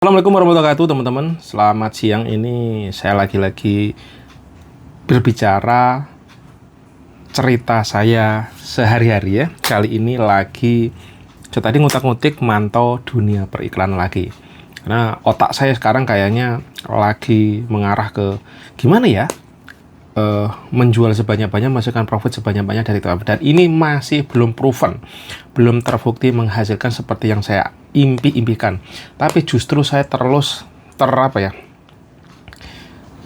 Assalamualaikum warahmatullahi wabarakatuh teman-teman. Selamat siang. Ini saya lagi-lagi berbicara cerita saya sehari-hari ya. Kali ini tadi ngutak-ngutik mantau dunia periklanan lagi. Karena otak saya sekarang kayaknya lagi mengarah ke gimana ya, menjual sebanyak-banyak, menghasilkan profit sebanyak-banyak dari itu. Dan ini masih belum proven, belum terbukti menghasilkan seperti yang saya impikan. Tapi justru saya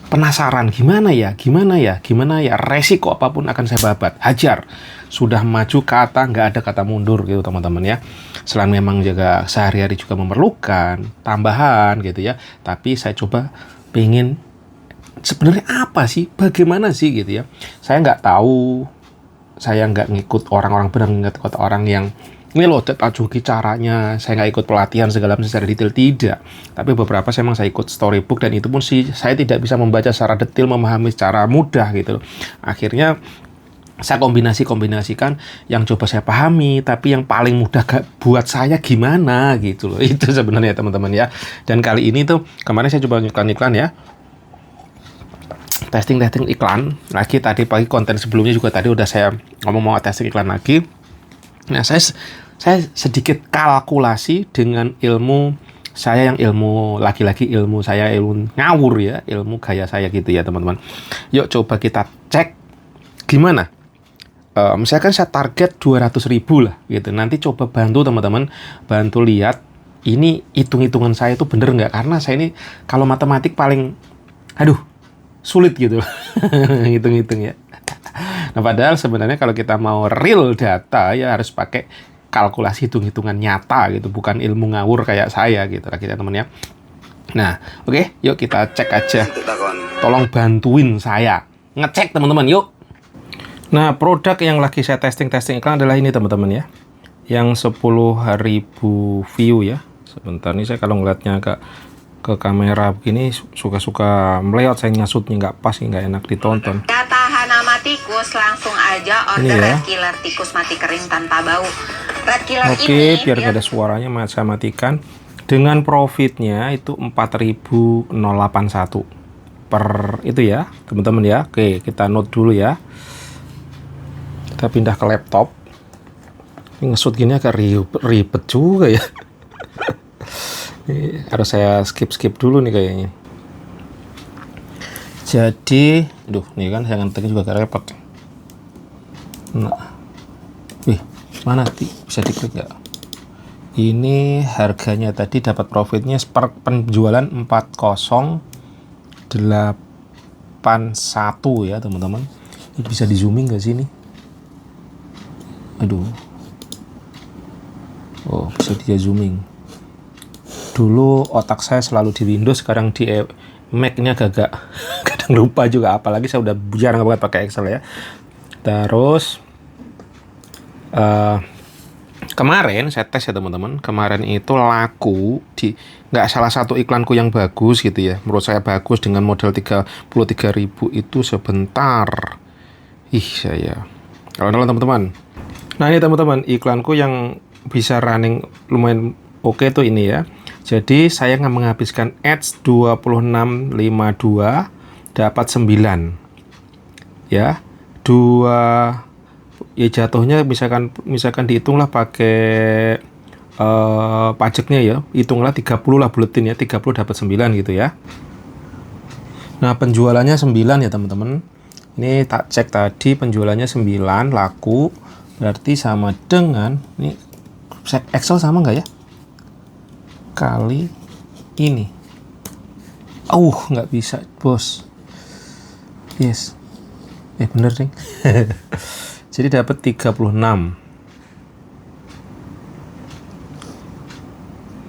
penasaran gimana ya, resiko apapun akan saya babat, hajar. Sudah maju kata, nggak ada kata mundur gitu teman-teman ya. Selain memang juga sehari-hari juga memerlukan tambahan gitu ya, tapi saya coba pengen sebenarnya apa sih, bagaimana sih gitu ya. Saya nggak tahu, saya nggak ngikut orang-orang, benar ngikut orang yang ini loh joki caranya, saya nggak ikut pelatihan segala macam secara detail, tidak. Tapi beberapa memang saya ikut storybook, dan itu pun sih saya tidak bisa membaca secara detail, memahami secara mudah gitu. Akhirnya saya kombinasikan yang coba saya pahami, tapi yang paling mudah buat saya gimana gitu loh. Itu sebenarnya teman-teman ya. Dan kali ini tuh kemarin saya coba iklan ya. Testing iklan lagi. Tadi pagi konten sebelumnya juga tadi udah saya ngomong mau testing iklan lagi. Nah, saya sedikit kalkulasi dengan ilmu saya yang lagi-lagi ilmu saya ilmu ngawur ya, ilmu gaya saya gitu ya teman-teman. Yuk coba kita cek gimana. Misalkan saya target 200.000 lah gitu. Nanti coba bantu teman-teman, bantu lihat ini hitung-hitungan saya itu bener nggak, karena saya ini kalau matematik paling sulit gitu hitung-hitung ya. Nah, padahal sebenarnya kalau kita mau real data ya harus pakai kalkulasi hitung-hitungan nyata gitu, bukan ilmu ngawur kayak saya gitu lah kita teman ya. Nah, oke, yuk kita cek aja. Tolong bantuin saya ngecek teman-teman, yuk. Nah, produk yang lagi saya testing iklan adalah ini teman-teman ya. Yang 10.000 view ya. Sebentar nih, saya kalau ngeliatnya agak ke kamera begini suka-suka meleot, saya nyasutnya nggak pas, nggak enak ditonton. Tahan sama tikus, langsung aja order ya. Red Killer tikus mati kering tanpa bau. Red Killer Oke, biar nggak ada suaranya saya matikan. Dengan profitnya itu 4.081 per itu ya teman-teman ya. Oke, kita note dulu ya. Kita pindah ke laptop. Ini ngesut gini agak ribet juga ya. Ini harus saya skip dulu nih kayaknya. Jadi, nih kan saya ngetiknya juga agak repot. Nah, mana bisa diklik nggak? Ini harganya tadi dapat profitnya per penjualan 4081 ya teman-teman. Ini bisa di zooming nggak sih ini? Oh, bisa dia zooming. Dulu otak saya selalu di Windows, sekarang di Mac-nya agak kadang lupa juga, apalagi saya udah jarang banget pakai Excel ya. Terus kemarin saya tes ya teman-teman, kemarin itu laku di nggak salah satu iklanku yang bagus gitu ya, menurut saya bagus dengan modal 33.000 itu sebentar. Saya kalau teman-teman. Nah ini teman-teman, iklanku yang bisa running lumayan oke tuh ini ya. Jadi saya menghabiskan ads 26.52 dapat 9 ya. 2 ya jatuhnya misalkan dihitunglah pakai pajaknya ya, hitunglah 30 lah buletin ya, 30 dapat 9 gitu ya. Nah, penjualannya 9 ya teman-teman. Ini tak cek tadi penjualannya 9 laku, berarti sama dengan ini Excel sama nggak ya? Kali ini. Nggak bisa, bos. Yes. Bener nih. Jadi dapat 36.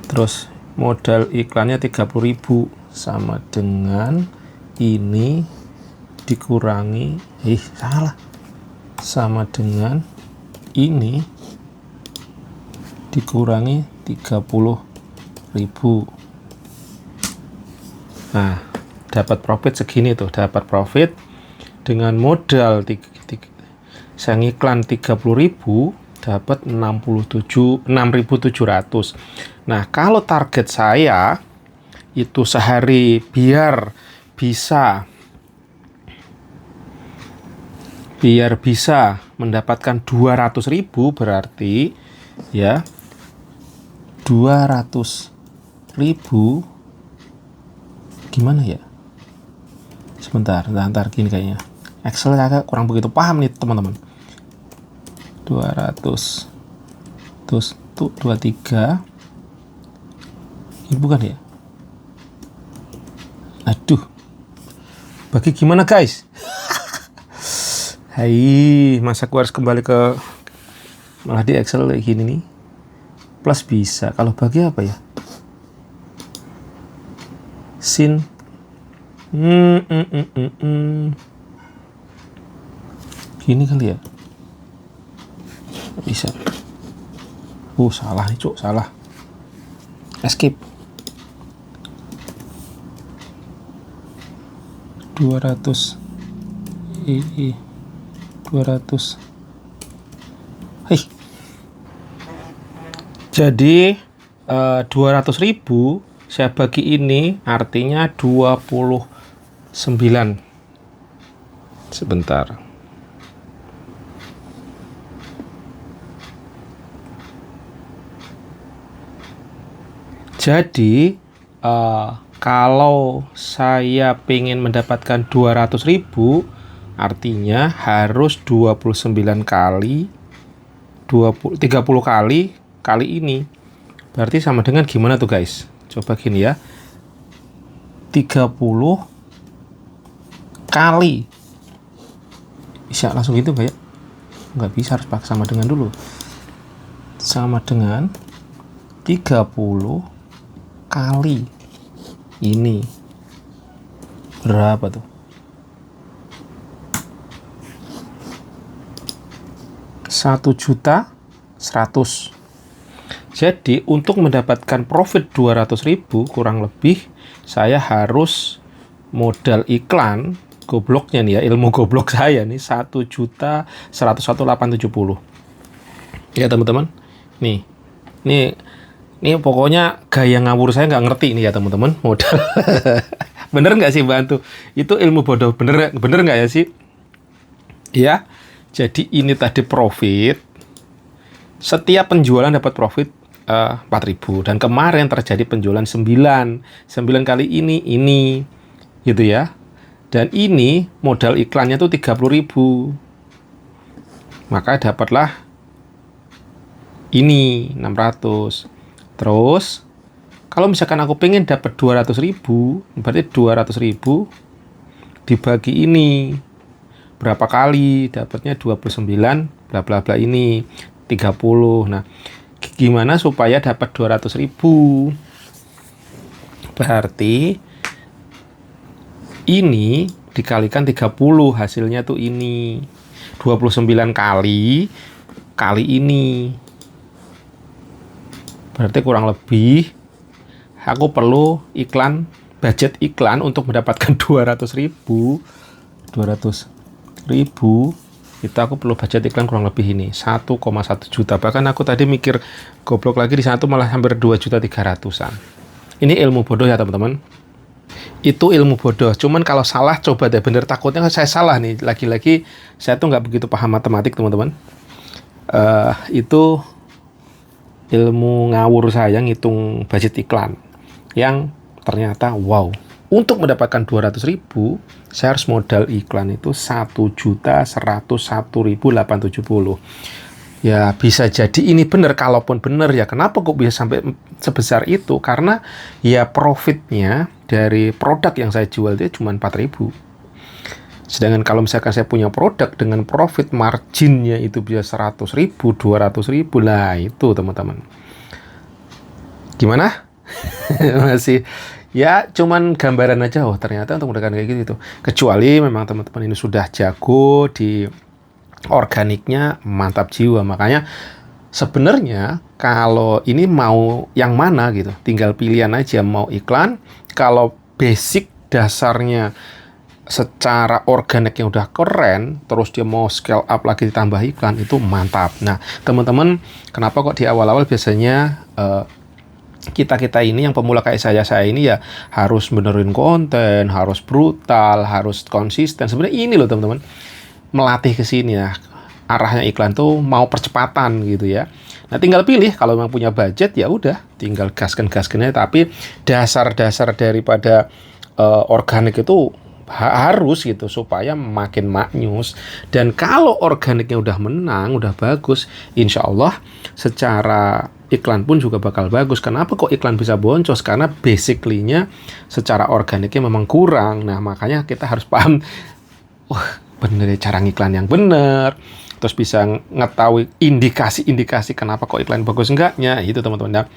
Terus modal iklannya 30.000 sama dengan ini dikurangi sama dengan ini dikurangi 30.000. Nah, dapat profit segini tuh, dapat profit dengan modal saya ngiklan 30.000 dapat 6.700. Nah, kalau target saya itu sehari biar bisa mendapatkan 200.000, berarti ya 200.000 gimana ya? Sebentar, ntar gini kayaknya. Excel agak kurang begitu paham nih teman-teman. 200 terus tuh 23 ini bukan ya? Aduh, bagi gimana guys? Hai, masa aku harus kembali ke malah di Excel kayak gini nih. Plus bisa, kalau bagi apa ya? Sin gini kali ya? Bisa. Salah nih cuk, salah. Escape. 200 200. Hei. Jadi 200.000 saya bagi ini artinya 29. Sebentar. Jadi kalau saya pengen mendapatkan 200.000, artinya harus 29 kali 30 kali ini. Berarti sama dengan gimana tuh guys? Coba gini ya. 30 kali. Bisa langsung gitu nggak ya? Nggak bisa, harus pakai sama dengan dulu. Sama dengan 30 kali ini. Berapa tuh? 1.100.000. Jadi untuk mendapatkan profit 200.000 kurang lebih saya harus modal iklan gobloknya nih ya, ilmu goblok saya nih 1.101.870. Ya teman-teman. Nih pokoknya gaya ngawur saya nggak ngerti nih ya teman-teman, modal. Bener nggak sih bantu? Itu ilmu bodoh, bener nggak ya sih? Ya. Jadi ini tadi profit, setiap penjualan dapat profit 4.000, dan kemarin terjadi penjualan 9 kali ini gitu ya. Dan ini modal iklannya tuh 30.000, maka dapatlah ini 600. Terus kalau misalkan aku pengen dapat 200.000, berarti 200.000 dibagi ini berapa kali, dapatnya 29 bla bla bla ini 30. Nah, gimana supaya dapat 200.000? Berarti ini dikalikan 30, hasilnya tuh ini 29 kali ini. Berarti kurang lebih aku perlu budget iklan untuk mendapatkan 200.000 itu aku perlu budget iklan kurang lebih ini 1,1 juta. Bahkan aku tadi mikir goblok lagi, di sana tuh malah hampir 2.300.000-an. Ini ilmu bodoh ya teman-teman. Itu ilmu bodoh. Cuman kalau salah coba deh bener, takutnya saya salah nih. Lagi-lagi saya tuh nggak begitu paham matematik teman-teman. Itu ilmu ngawur saya ngitung budget iklan yang ternyata wow. Untuk mendapatkan 200.000, saya harus modal iklan itu 1.101.870. Ya bisa jadi ini benar, kalaupun benar ya kenapa kok bisa sampai sebesar itu? Karena ya profitnya dari produk yang saya jual itu cuma 4.000. Sedangkan kalau misalkan saya punya produk dengan profit marginnya itu bisa 100.000, 200.000, lah itu teman-teman. Gimana? Masih ya cuman gambaran aja, oh ternyata untuk mendapatkan kayak gitu. Kecuali memang teman-teman ini sudah jago di organiknya, mantap jiwa. Makanya sebenarnya kalau ini mau yang mana gitu, tinggal pilihan aja mau iklan. Kalau basic dasarnya secara organik yang udah keren, terus dia mau scale up lagi ditambah iklan, itu mantap. Nah teman-teman, kenapa kok di awal-awal biasanya kita ini yang pemula kayak saya ini ya harus benerin konten, harus brutal, harus konsisten. Sebenarnya ini loh teman-teman, melatih ke sini ya. Arahnya iklan tuh mau percepatan gitu ya. Nah, tinggal pilih kalau memang punya budget ya udah, tinggal gaskan-gaskannya. Tapi dasar-dasar daripada organik itu harus gitu supaya makin maknyus. Dan kalau organiknya udah menang, udah bagus, insya Allah secara iklan pun juga bakal bagus. Kenapa kok iklan bisa boncos? Karena basically-nya secara organiknya memang kurang. Nah, makanya kita harus paham, bener cara ngiklan yang bener, terus bisa ngetahui indikasi-indikasi kenapa kok iklan bagus enggaknya, itu teman-teman. Nah,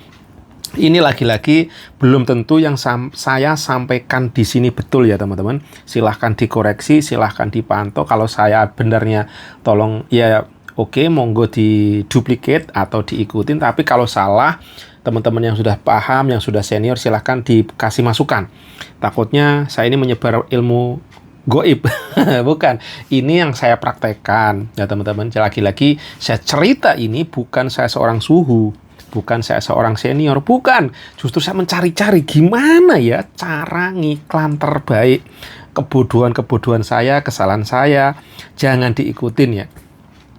ini lagi-lagi belum tentu yang saya sampaikan di sini betul ya teman-teman. Silahkan dikoreksi, silahkan dipantau. Kalau saya benarnya tolong ya oke, monggo di duplicate atau diikutin. Tapi kalau salah, teman-teman yang sudah paham, yang sudah senior, silahkan dikasih masukan. Takutnya saya ini menyebar ilmu goib. Bukan, ini yang saya praktekkan ya teman-teman. Lagi-lagi saya cerita ini bukan saya seorang suhu, bukan saya seorang senior, bukan. Justru saya mencari-cari gimana ya cara ngiklan terbaik. Kebodohan-kebodohan saya, kesalahan saya, jangan diikutin ya.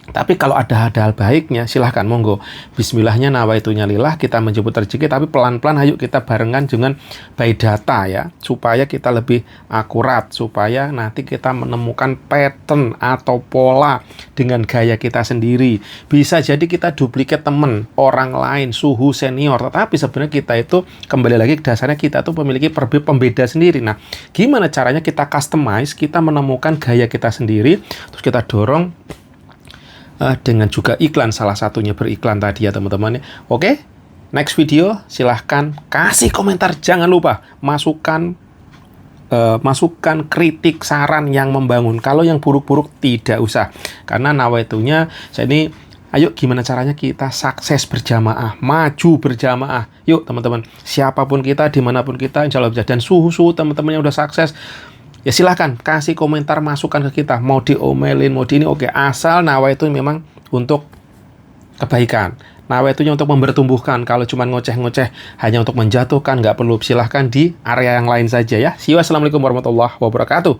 Tapi kalau ada hal baiknya, silahkan monggo. Bismillahnya nawaitunya lillah, kita menjemput rezeki, tapi pelan-pelan ayo kita barengan dengan by data ya, supaya kita lebih akurat, supaya nanti kita menemukan pattern atau pola dengan gaya kita sendiri. Bisa jadi kita duplikat teman, orang lain, suhu, senior, tetapi sebenarnya kita itu, kembali lagi dasarnya kita tuh memiliki pembeda sendiri. Nah, gimana caranya kita customize, kita menemukan gaya kita sendiri, terus kita dorong dengan juga iklan, salah satunya beriklan tadi ya teman-teman. Oke, next video silahkan kasih komentar, jangan lupa masukan kritik, saran yang membangun. Kalau yang buruk-buruk tidak usah, karena nawaitunya saya ini ayo gimana caranya kita sukses berjamaah, maju berjamaah. Yuk teman-teman, siapapun kita, dimanapun kita, insya Allah bisa. Dan suhu-suhu teman-teman yang udah sukses, ya silahkan kasih komentar, masukan ke kita. Mau diomelin, mau di ini, oke. Asal nawa itu memang untuk kebaikan. Nawa itunya untuk mempertumbuhkan. Kalau cuma ngoceh-ngoceh, hanya untuk menjatuhkan, nggak perlu. Silahkan di area yang lain saja ya. See you, assalamualaikum warahmatullahi wabarakatuh.